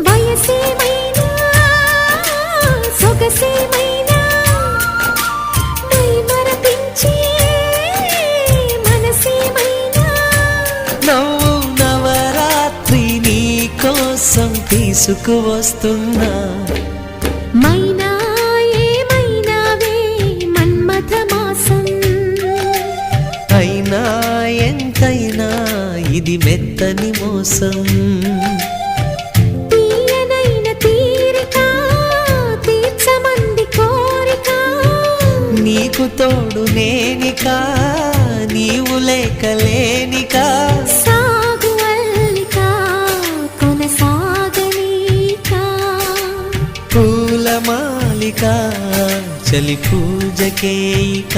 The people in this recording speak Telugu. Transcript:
వయసేమైనా సొగసేమైనా మరపించే మనసేమైనా నవ్వు నవరాత్రి నీ కోసం తీసుకువస్తున్నా మైనా ఏమైనావే మన్మథ మాసం అయినా ఎంతైనా ఇది మెత్తని మోసం తీయనైన తీరిక తీర్చమంది కోరిక నీకు తోడు నేనిక నీవు లేకలేనిక సాగు అల్లిక కొనసాగనీక పూల మాలిక చలి పూజకేయిక